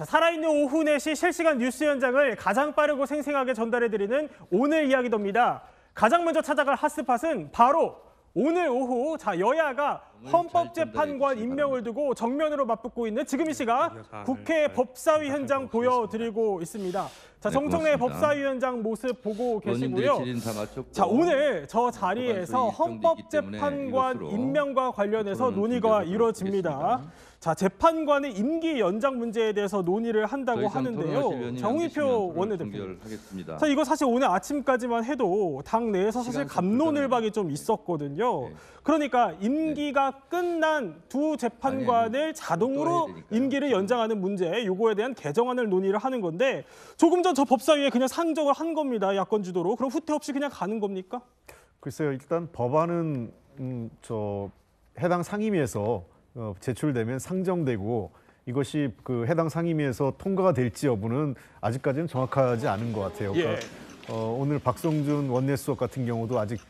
자, 살아있는 오후 4시 실시간 뉴스 현장을 가장 빠르고 생생하게 전달해드리는 오늘 이야기도입니다. 가장 먼저 찾아갈 핫스팟은 바로 오늘 오후 여야가 헌법재판관 임명을 두고 정면으로 맞붙고 있는 지금 이 시각 국회 법사위 현장 보여드리고 있습니다. 자, 정청래 법사위원장 모습 보고 계시고요. 자, 오늘 저 자리에서 헌법재판관 임명과 관련해서 논의가 이루어집니다. 자, 재판관의 임기 연장 문제에 대해서 논의를 한다고 하는데요. 정의표 원내대표. 자, 이거 사실 오늘 아침까지만 해도 당 내에서 사실 갑론을박이 좀 있었거든요. 그러니까 임기가 끝난 두 재판관을 자동으로 임기를 연장하는 문제, 요거에 대한 개정안을 논의를 하는 건데 조금 전 저 법사위에 그냥 상정을 한 겁니다. 야권 주도로. 그럼 후퇴 없이 그냥 가는 겁니까? 글쎄요. 일단 법안은 해당 상임위에서 제출되면 상정되고 이것이 그 해당 상임위에서 통과가 될지 여부는 아직까지는 정확하지 않은 것 같아요. 그러니까 오늘 박성준 원내수석 같은 경우도 아직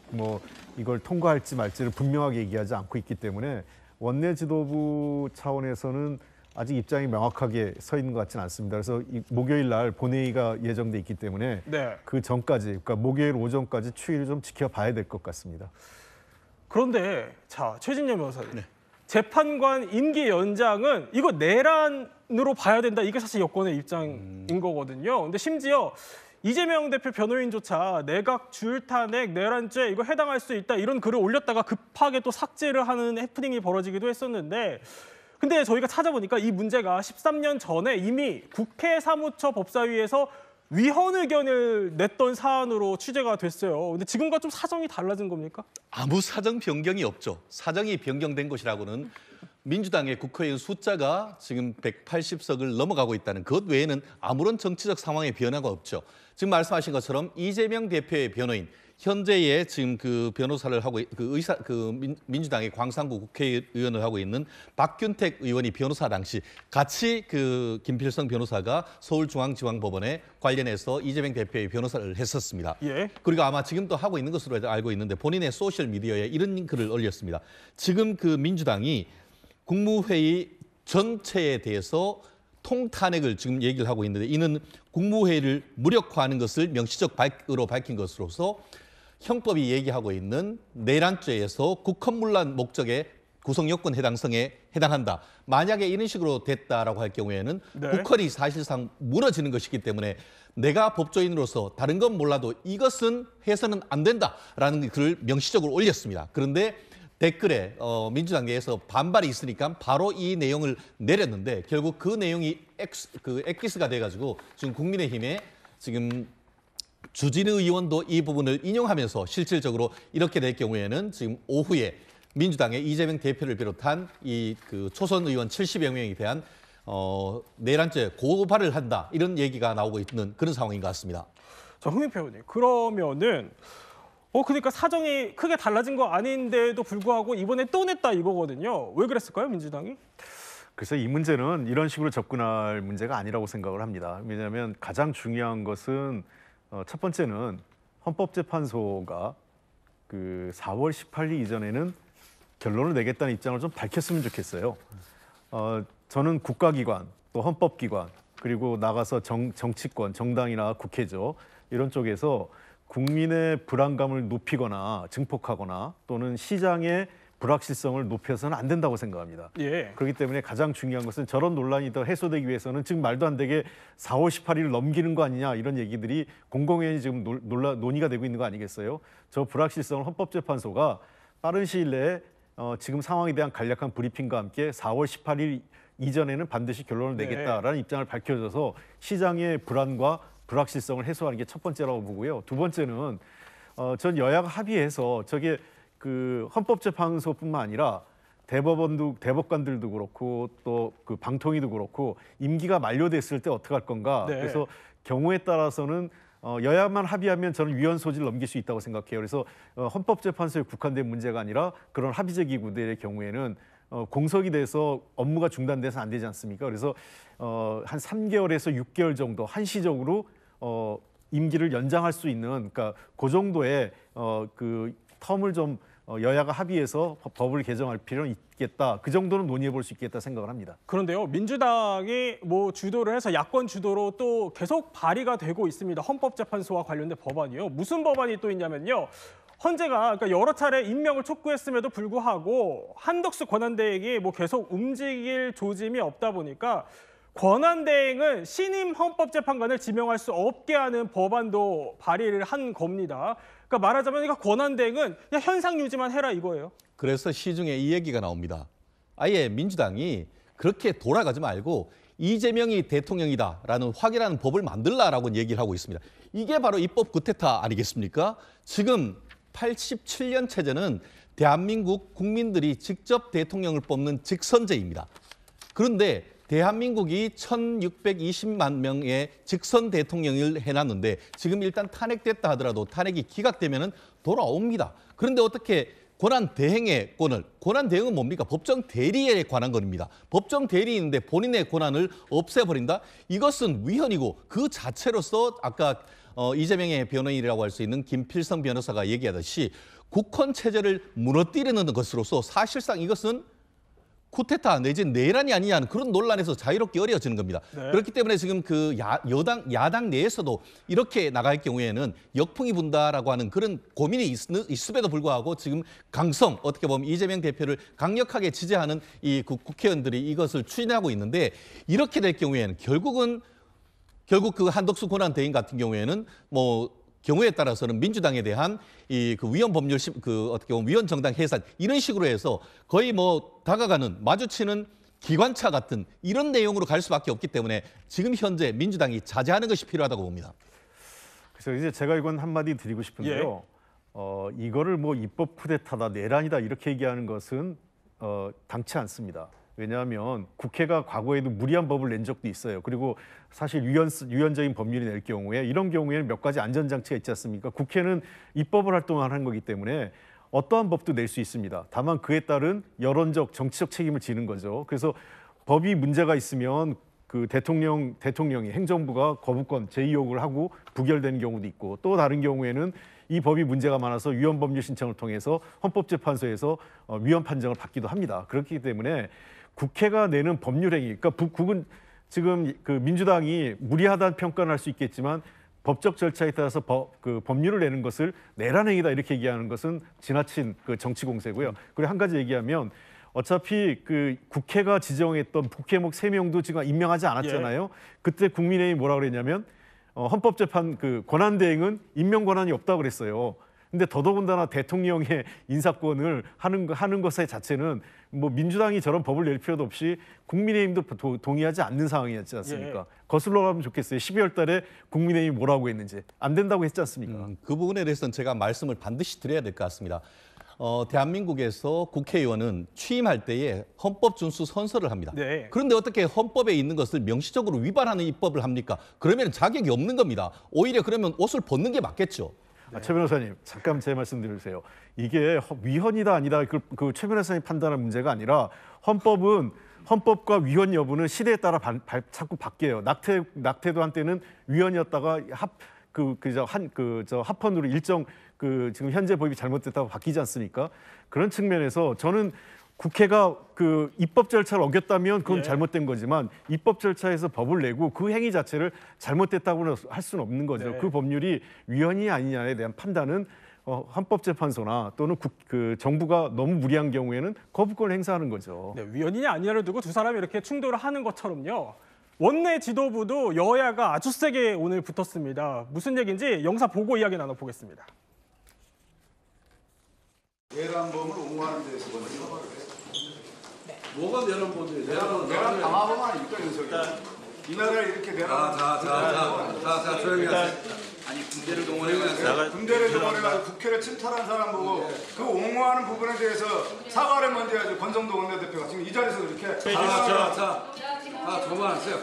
이걸 통과할지 말지를 분명하게 얘기하지 않고 있기 때문에 원내 지도부 차원에서는 아직 입장이 명확하게 서 있는 것 같지는 않습니다. 그래서 목요일 날 본회의가 예정돼 있기 때문에 그 전까지, 그러니까 목요일 오전까지 추이를 좀 지켜봐야 될 것 같습니다. 그런데 자, 최진녕 변호사님. 재판관 임기 연장은 이거 내란으로 봐야 된다. 이게 사실 여권의 입장인 거거든요. 근데 심지어 이재명 대표 변호인조차 내각 주일탄핵 내란죄 이거 해당할 수 있다 이런 글을 올렸다가 급하게 또 삭제를 하는 해프닝이 벌어지기도 했었는데 근데 저희가 찾아보니까 이 문제가 13년 전에 이미 국회 사무처 법사위에서 위헌 의견을 냈던 사안으로 취재가 됐어요. 근데 지금과 좀 사정이 달라진 겁니까? 아무 사정 변경이 없죠. 사정이 변경된 것이라고는 민주당의 국회의원 숫자가 지금 180석을 넘어가고 있다는 것 외에는 아무런 정치적 상황의 변화가 없죠. 지금 말씀하신 것처럼 이재명 대표의 변호인, 현재의 지금 그 변호사를 하고 민주당의 광산구 국회의원을 하고 있는 박균택 의원이 변호사 당시 같이 그 김필성 변호사가 서울중앙지방법원에 관련해서 이재명 대표의 변호사를 했었습니다. 그리고 아마 지금도 하고 있는 것으로 알고 있는데 본인의 소셜 미디어에 이런 글을 올렸습니다. 지금 그 민주당이 국무회의 전체에 대해서 통탄핵을 지금 얘기를 하고 있는데 이는 국무회의를 무력화하는 것을 명시적으로 밝힌 것으로서 형법이 얘기하고 있는 내란죄에서 국헌문란 목적의 구성 요건 해당성에 해당한다. 만약에 이런 식으로 됐다라고 할 경우에는 국헌이 사실상 무너지는 것이기 때문에 내가 법조인으로서 다른 건 몰라도 이것은 해서는 안 된다라는 글을 명시적으로 올렸습니다. 그런데 댓글에 민주당 내에서 반발이 있으니까 바로 이 내용을 내렸는데 결국 그 내용이 엑기스가 돼가지고 지금 국민의힘에 지금 주진우 의원도 이 부분을 인용하면서 실질적으로 이렇게 될 경우에는 지금 오후에 민주당의 이재명 대표를 비롯한 그 초선 의원 70여 명에 대한 내란죄 고발을 한다 이런 얘기가 나오고 있는 그런 상황인 것 같습니다. 자, 홍익표 의원님 그러면은 그러니까 사정이 크게 달라진 거 아닌데도 불구하고 이번에 또 냈다 이거거든요. 왜 그랬을까요, 민주당이? 그래서 이 문제는 이런 식으로 접근할 문제가 아니라고 생각을 합니다. 왜냐하면 가장 중요한 것은 첫 번째는 헌법재판소가 그 4월 18일 이전에는 결론을 내겠다는 입장을 좀 밝혔으면 좋겠어요. 저는 국가기관, 또 헌법기관, 그리고 나가서 정치권, 정당이나 국회죠. 이런 쪽에서 국민의 불안감을 높이거나 증폭하거나 또는 시장의 불확실성을 높여서는 안 된다고 생각합니다. 그렇기 때문에 가장 중요한 것은 저런 논란이 더 해소되기 위해서는 지금 말도 안 되게 4월 18일을 넘기는 거 아니냐 이런 얘기들이 공공연히 지금 논의가 되고 있는 거 아니겠어요? 저 불확실성을 헌법재판소가 빠른 시일 내에 지금 상황에 대한 간략한 브리핑과 함께 4월 18일 이전에는 반드시 결론을 내겠다라는 입장을 밝혀줘서 시장의 불안과 불확실성을 해소하는 게 첫 번째라고 보고요. 두 번째는 전 여야가 합의해서 저게 그 헌법재판소뿐만 아니라 대법관들도 그렇고 또 그 방통위도 그렇고 임기가 만료됐을 때 어떻게 할 건가. 그래서 경우에 따라서는 여야만 합의하면 저는 위헌 소지를 넘길 수 있다고 생각해요. 그래서 헌법재판소에 국한된 문제가 아니라 그런 합의제 기구들의 경우에는 공석이 돼서 업무가 중단돼서 안 되지 않습니까? 그래서 한 3개월에서 6개월 정도 한시적으로 임기를 연장할 수 있는 그러니까 그 정도의 그 텀을 좀 여야가 합의해서 법을 개정할 필요는 있겠다. 그 정도는 논의해 볼 수 있겠다 생각을 합니다. 그런데요, 민주당이 뭐 주도를 해서 야권 주도로 또 계속 발의가 되고 있습니다. 헌법재판소와 관련된 법안이요. 무슨 법안이 또 있냐면요. 헌재가 그러니까 여러 차례 임명을 촉구했음에도 불구하고 한덕수 권한대행이 뭐 계속 움직일 조짐이 없다 보니까 권한대행은 신임 헌법재판관을 지명할 수 없게 하는 법안도 발의를 한 겁니다. 그러니까 말하자면 권한대행은 그냥 현상 유지만 해라 이거예요. 그래서 시중에 이 얘기가 나옵니다. 아예 민주당이 그렇게 돌아가지 말고 이재명이 대통령이다라는 확인하는 법을 만들라라고 얘기를 하고 있습니다. 이게 바로 입법 구태타 아니겠습니까? 지금 87년 체제는 대한민국 국민들이 직접 대통령을 뽑는 직선제입니다. 그런데 대한민국이 1620만 명의 직선 대통령을 해놨는데 지금 일단 탄핵됐다 하더라도 탄핵이 기각되면 돌아옵니다. 그런데 어떻게 권한 대행의 권한 대행은 뭡니까? 법정 대리에 관한 겁니다. 법정 대리인데 본인의 권한을 없애버린다? 이것은 위헌이고 그 자체로서 아까 이재명의 변호인이라고 할 수 있는 김필성 변호사가 얘기하듯이 국헌 체제를 무너뜨리는 것으로서 사실상 이것은 쿠데타 내지 내란이 아니냐는 그런 논란에서 자유롭게 어려워지는 겁니다. 네. 그렇기 때문에 지금 그 야당 내에서도 이렇게 나갈 경우에는 역풍이 분다라고 하는 그런 고민이 있음에도 불구하고 지금 어떻게 보면 이재명 대표를 강력하게 지지하는 이 국회의원들이 이것을 추진하고 있는데 이렇게 될 경우에는 결국 그 한덕수 권한대행 같은 경우에는 경우에 따라서는 민주당에 대한 그 위헌 법률 어떻게 보면 위헌 정당 해산 이런 식으로 해서 거의 다가가는 마주치는 기관차 같은 이런 내용으로 갈 수밖에 없기 때문에 지금 현재 민주당이 자제하는 것이 필요하다고 봅니다. 그래서 이제 제가 이건 한마디 드리고 싶은데요. 이거를 입법 쿠데타다, 내란이다 이렇게 얘기하는 것은 당치 않습니다. 왜냐하면 국회가 과거에도 무리한 법을 낸 적도 있어요. 그리고 사실 유연적인 법률이 낼 경우에 이런 경우에는 몇 가지 안전장치가 있지 않습니까? 국회는 입법을 활동하는 거기 때문에 어떠한 법도 낼 수 있습니다. 다만 그에 따른 여론적, 정치적 책임을 지는 거죠. 그래서 법이 문제가 있으면 그 대통령이 행정부가 거부권, 제2요구를 하고 부결되는 경우도 있고 또 다른 경우에는 이 법이 문제가 많아서 위헌 법률 신청을 통해서 헌법재판소에서 위헌 판정을 받기도 합니다. 그렇기 때문에 국회가 내는 법률 행위, 그러니까 북은 지금 그 민주당이 무리하다는 평가를 할 수 있겠지만 법적 절차에 따라서 법률을 내는 것을 내란 행위다 이렇게 얘기하는 것은 지나친 그 정치 공세고요. 그리고 한 가지 얘기하면 어차피 그 국회가 지정했던 국회목 3명도 지금 임명하지 않았잖아요. 그때 국민의힘이 뭐라 그랬냐면 헌법재판 그 권한대행은 임명 권한이 없다고 그랬어요. 근데 더더군다나 대통령의 인사권을 하는 것의 자체는 민주당이 저런 법을 낼 필요도 없이 국민의힘도 동의하지 않는 상황이었지 않습니까? 거슬러 가면 좋겠어요. 12월 달에 국민의힘이 뭐라고 했는지 안 된다고 했지 않습니까? 그 부분에 대해서는 제가 말씀을 반드시 드려야 될 것 같습니다. 대한민국에서 국회의원은 취임할 때에 헌법 준수 선서를 합니다. 네. 그런데 어떻게 헌법에 있는 것을 명시적으로 위반하는 입법을 합니까? 그러면 자격이 없는 겁니다. 오히려 그러면 옷을 벗는 게 맞겠죠. 최 변호사님, 잠깐 제 말씀 드리세요. 이게 위헌이다 아니다 그 최 변호사님 판단할 문제가 아니라 헌법과 위헌 여부는 시대에 따라 자꾸 바뀌어요. 낙태도 한때는 위헌이었다가 합헌으로 일정 지금 현재 법이 잘못됐다고 바뀌지 않습니까? 그런 측면에서 저는 국회가 그 입법 절차를 어겼다면 그건 잘못된 거지만 입법 절차에서 법을 내고 그 행위 자체를 잘못됐다고 할 수는 없는 거죠. 네. 그 법률이 위헌이 아니냐에 대한 판단은 헌법재판소나 또는 정부가 너무 무리한 경우에는 거부권을 행사하는 거죠. 네, 위헌이냐 아니냐를 두고 두 사람이 이렇게 충돌을 하는 것처럼요. 원내 지도부도 여야가 아주 세게 오늘 붙었습니다. 무슨 얘기인지 영상 보고 이야기 나눠보겠습니다. 내란범을 옹호하는 데서 먼저 뭐가 내란범이에요? 내란 방화범 아닙니까 윤석이? 이 나라를 이렇게 내란 자, 조용히 하세요. 아니, 군대를 동원해가지고 군대를 동원해가지고 국회를 침탈한 사람 보고 그 옹호하는 부분에 대해서 사과를 먼저 해야죠. 권성동 원내대표가 지금 이 자리에서 이렇게 자, 그만하세요.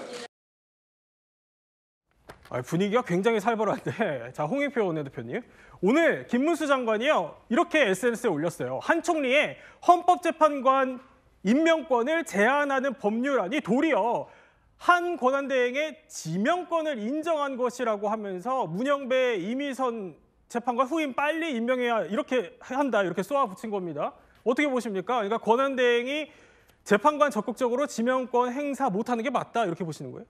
분위기가 굉장히 살벌한데, 자, 홍익표 원내대표님, 오늘 김문수 장관이요 이렇게 SNS에 올렸어요. 한 총리의 헌법재판관 임명권을 제한하는 법률안이 도리어 한 권한대행의 지명권을 인정한 것이라고 하면서 문영배, 이미선 재판관 후임 빨리 임명해야 이렇게 한다 이렇게 쏘아붙인 겁니다. 어떻게 보십니까? 그러니까 권한대행이 재판관 적극적으로 지명권 행사 못하는 게 맞다 이렇게 보시는 거예요?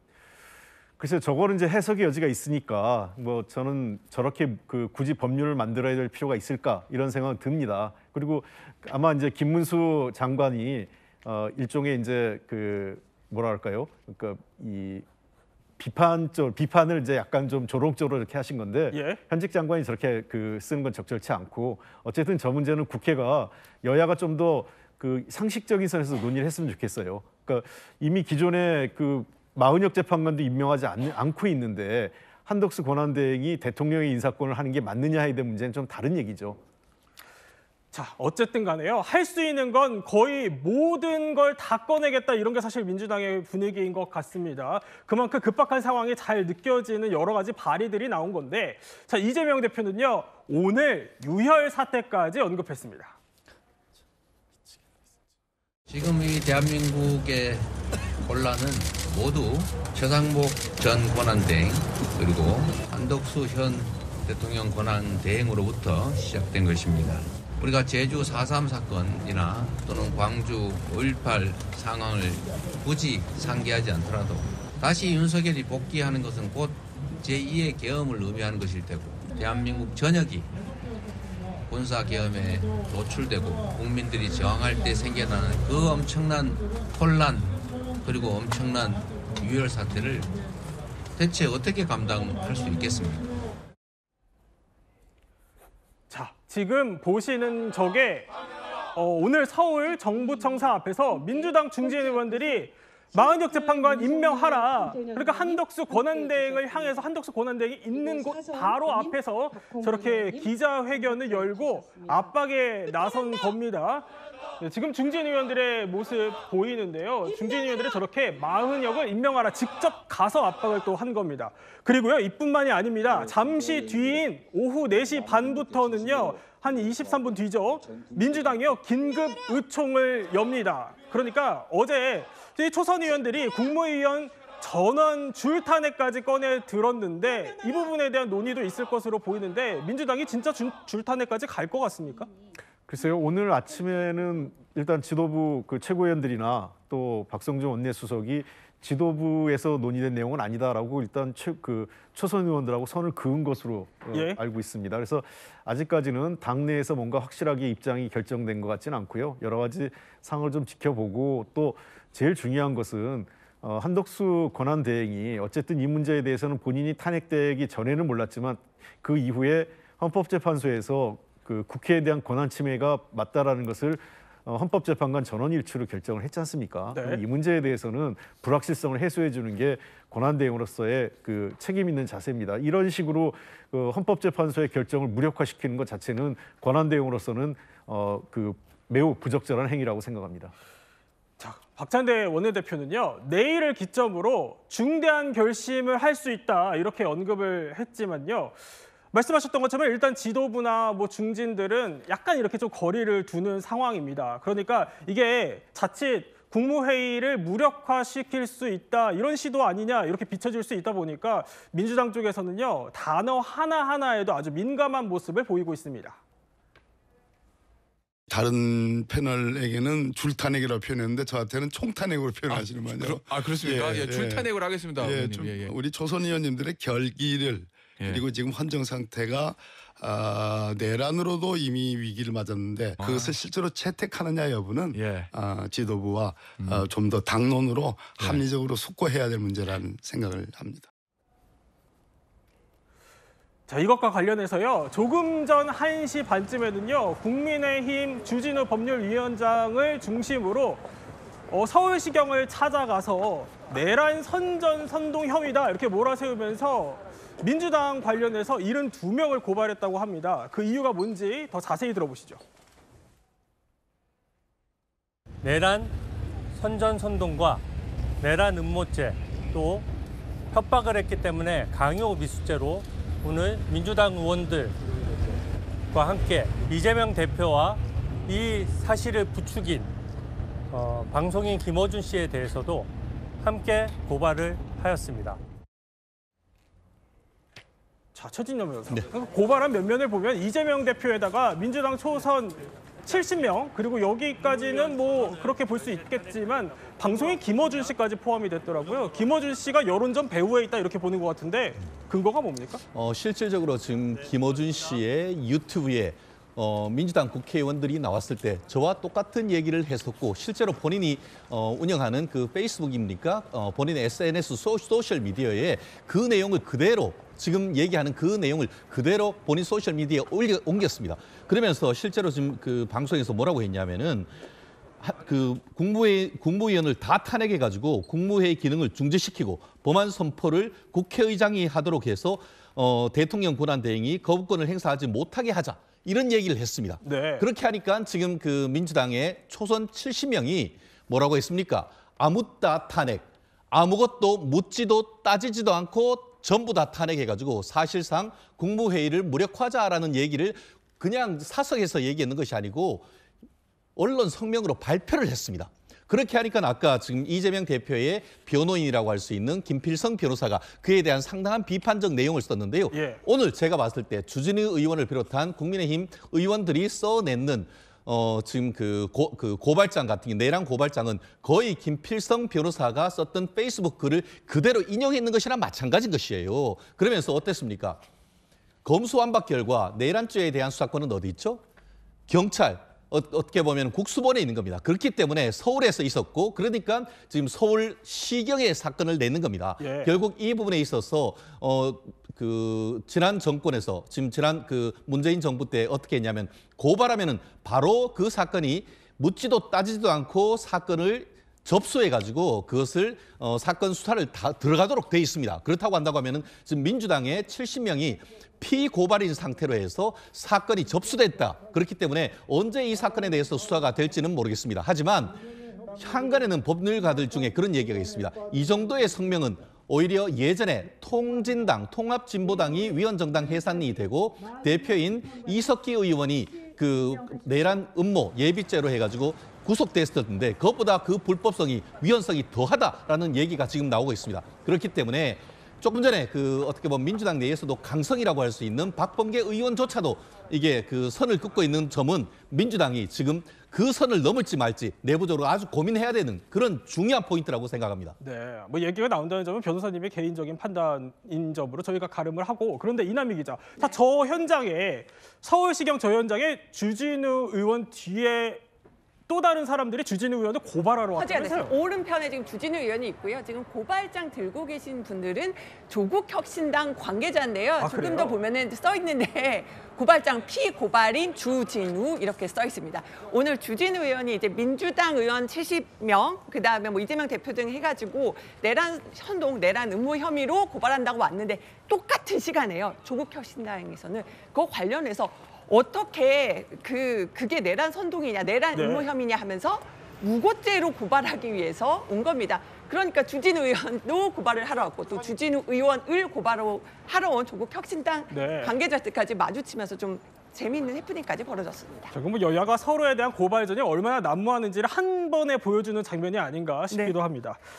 글쎄요, 저거는 이제 해석의 여지가 있으니까 뭐 저는 저렇게 굳이 법률을 만들어야 될 필요가 있을까 이런 생각은 듭니다. 그리고 아마 이제 김문수 장관이 일종의 이제 뭐랄까요? 그러니까 이 비판을 이제 약간 좀 조롱적으로 이렇게 하신 건데 예. 현직 장관이 저렇게 쓰는 건 적절치 않고 어쨌든 저 문제는 국회가 여야가 좀 더 상식적인 선에서 논의를 했으면 좋겠어요. 그러니까 이미 기존에 40여 재판관도 임명하지 않고 있는데 한덕수 권한대행이 대통령의 인사권을 하는 게 맞느냐에 대한 문제는 좀 다른 얘기죠. 자, 어쨌든 간에요. 할 수 있는 건 거의 모든 걸 다 꺼내겠다 이런 게 사실 민주당의 분위기인 것 같습니다. 그만큼 급박한 상황이 잘 느껴지는 여러 가지 발의들이 나온 건데 자, 이재명 대표는요. 오늘 유혈 사태까지 언급했습니다. 지금 이 대한민국의 혼란은 모두 최상목 전 권한대행 그리고 한덕수 현 대통령 권한대행으로부터 시작된 것입니다. 우리가 제주 4.3 사건이나 또는 광주 5.18 상황을 굳이 상기하지 않더라도 다시 윤석열이 복귀하는 것은 곧 제2의 계엄을 의미하는 것일 테고 대한민국 전역이 군사계엄에 노출되고 국민들이 저항할 때 생겨나는 그 엄청난 혼란 그리고 엄청난 유혈 사태를 대체 어떻게 감당할 수 있겠습니까? 자, 지금 보시는 저게 오늘 서울 정부청사 앞에서 민주당 중진 의원들이 40여 재판관 임명하라. 그러니까 한덕수 권한대행을 향해서 한덕수 권한대행이 있는 곳 바로 앞에서 저렇게 기자회견을 열고 압박에 나선 겁니다. 지금 중진 의원들의 모습 보이는데요. 중진 의원들이 저렇게 40역을 임명하라 직접 가서 압박을 또 한 겁니다. 그리고요, 이뿐만이 아닙니다. 잠시 뒤인 오후 4시 반부터는요. 한 23분 뒤죠. 민주당이요. 긴급 의총을 엽니다. 그러니까 어제 초선 의원들이 국무위원 전원 줄탄핵까지 꺼내 들었는데 이 부분에 대한 논의도 있을 것으로 보이는데 민주당이 진짜 줄탄핵까지 갈 것 같습니까? 글쎄요, 오늘 아침에는 일단 지도부 최고위원들이나 또 박성준 원내수석이 지도부에서 논의된 내용은 아니다라고 일단 초선 의원들하고 선을 그은 것으로 예. 알고 있습니다. 그래서 아직까지는 당내에서 뭔가 확실하게 입장이 결정된 것 같지는 않고요. 여러 가지 상황을 좀 지켜보고 또 제일 중요한 것은 한덕수 권한대행이 어쨌든 이 문제에 대해서는 본인이 탄핵되기 전에는 몰랐지만 그 이후에 헌법재판소에서 국회에 대한 권한 침해가 맞다라는 것을 헌법재판관 전원 일치로 결정을 했지 않습니까? 네. 이 문제에 대해서는 불확실성을 해소해 주는 게 권한대행으로서의 책임 있는 자세입니다. 이런 식으로 헌법재판소의 결정을 무력화시키는 것 자체는 권한대행으로서는 매우 부적절한 행위라고 생각합니다. 자, 박찬대 원내대표는요. 내일을 기점으로 중대한 결심을 할 수 있다 이렇게 언급을 했지만요. 말씀하셨던 것처럼 일단 지도부나 중진들은 약간 이렇게 좀 거리를 두는 상황입니다. 그러니까 이게 자칫 국무회의를 무력화시킬 수 있다 이런 시도 아니냐 이렇게 비춰질 수 있다 보니까 민주당 쪽에서는요. 단어 하나하나에도 아주 민감한 모습을 보이고 있습니다. 다른 패널에게는 줄탄핵이라고 표현했는데 저한테는 총탄핵으로 표현하시는 거예요. 그렇습니까? 예, 줄탄핵을 하겠습니다. 예, 의원님. 우리 초선 의원님들의 결기를 그리고 지금 헌정 상태가 내란으로도 이미 위기를 맞았는데 그것을 실제로 채택하느냐 여부는 지도부와 좀 더 당론으로 합리적으로 숙고해야 될 문제라는 생각을 합니다. 자, 이것과 관련해서요. 조금 전 1시 반쯤에는요. 국민의힘 주진우 법률위원장을 중심으로 서울시경을 찾아가서 내란 선전 선동 혐의다 이렇게 몰아세우면서 민주당 관련해서 72명을 고발했다고 합니다. 그 이유가 뭔지 더 자세히 들어보시죠. 내란 선전선동과 내란 음모죄 또 협박을 했기 때문에 강요 미수죄로 오늘 민주당 의원들과 함께 이재명 대표와 이 사실을 부추긴 방송인 김어준 씨에 대해서도 함께 고발을 하였습니다. 자, 최진영 변호사. 고발한 면면을 보면 이재명 대표에다가 민주당 초선 70명 그리고 여기까지는 뭐 그렇게 볼 수 있겠지만 방송인 김어준 씨까지 포함이 됐더라고요. 김어준 씨가 여론전 배후에 있다 이렇게 보는 것 같은데 근거가 뭡니까? 실질적으로 지금 김어준 씨의 유튜브에 민주당 국회의원들이 나왔을 때 저와 똑같은 얘기를 했었고 실제로 본인이 운영하는 그 페이스북입니까? 본인의 SNS 소셜 미디어에 그 내용을 그대로 지금 얘기하는 그 내용을 그대로 본인 소셜 미디어에 옮겼습니다. 그러면서 실제로 지금 그 방송에서 뭐라고 했냐면은 그 국무위원을 다 탄핵해가지고 국무회의 기능을 중지시키고 법안 선포를 국회의장이 하도록 해서 대통령 권한대행이 거부권을 행사하지 못하게 하자. 이런 얘기를 했습니다. 네. 그렇게 하니까 지금 그 민주당의 초선 70명이 뭐라고 했습니까? 아무따 탄핵, 아무것도 묻지도 따지지도 않고 전부 다 탄핵해가지고 사실상 국무회의를 무력화하자라는 얘기를 그냥 사석에서 얘기했는 것이 아니고 언론 성명으로 발표를 했습니다. 그렇게 하니까 아까 지금 이재명 대표의 변호인이라고 할 수 있는 김필성 변호사가 그에 대한 상당한 비판적 내용을 썼는데요. 예. 오늘 제가 봤을 때 주진우 의원을 비롯한 국민의힘 의원들이 써냈는 지금 그 고발장 같은 게 내란 고발장은 거의 김필성 변호사가 썼던 페이스북 글을 그대로 인용했는 것이랑 마찬가지인 것이에요. 그러면서 어땠습니까? 검수완박 결과 내란죄에 대한 수사권은 어디 있죠? 경찰. 어떻게 보면 국수본에 있는 겁니다. 그렇기 때문에 서울에서 있었고 그러니까 지금 서울시경의 사건을 내는 겁니다. 예. 결국 이 부분에 있어서 그 지난 정권에서 지금 지난 그 문재인 정부 때 어떻게 했냐면 고발하면은 바로 그 사건이 묻지도 따지지도 않고 사건을 접수해가지고 그것을 사건 수사를 다 들어가도록 돼 있습니다. 그렇다고 한다고 하면은 지금 민주당의 70명이 피고발인 상태로 해서 사건이 접수됐다. 그렇기 때문에 언제 이 사건에 대해서 수사가 될지는 모르겠습니다. 하지만 향간에는 법률가들 중에 그런 얘기가 있습니다. 이 정도의 성명은 오히려 예전에 통진당, 통합진보당이 위원정당 해산이 되고 대표인 이석기 의원이 그 내란 음모 예비죄로 해가지고 구속됐었는데 그것보다 그 불법성이 위헌성이 더하다라는 얘기가 지금 나오고 있습니다. 그렇기 때문에 조금 전에 그 어떻게 보면 민주당 내에서도 강성이라고 할 수 있는 박범계 의원조차도 이게 그 선을 긋고 있는 점은 민주당이 지금 그 선을 넘을지 말지 내부적으로 아주 고민해야 되는 그런 중요한 포인트라고 생각합니다. 네, 뭐 얘기가 나온다는 점은 변호사님의 개인적인 판단인 점으로 저희가 가름을 하고 그런데 이남희 기자, 저 현장에 서울시경 저 현장에 주진우 의원 뒤에 또 다른 사람들이 주진우 의원을 고발하러 왔다면서요? 오른편에 지금 주진우 의원이 있고요. 지금 고발장 들고 계신 분들은 조국혁신당 관계자인데요. 조금 더 보면은 써 있는데 고발장 피고발인 주진우 이렇게 써 있습니다. 오늘 주진우 의원이 이제 민주당 의원 70명, 그다음에 뭐 이재명 대표 등 해가지고 내란 선동, 내란 음모 혐의로 고발한다고 왔는데 똑같은 시간에요. 조국혁신당에서는 그거 관련해서 어떻게 그게 내란 선동이냐, 내란 음모 혐의냐 하면서 무고죄로 고발하기 위해서 온 겁니다. 그러니까 주진우 의원도 고발을 하러 왔고 또 주진우 의원을 고발하러 온 조국혁신당 관계자들까지 마주치면서 좀 재미있는 해프닝까지 벌어졌습니다. 자, 그럼 뭐 여야가 서로에 대한 고발전이 얼마나 난무하는지를 한 번에 보여주는 장면이 아닌가 싶기도 합니다.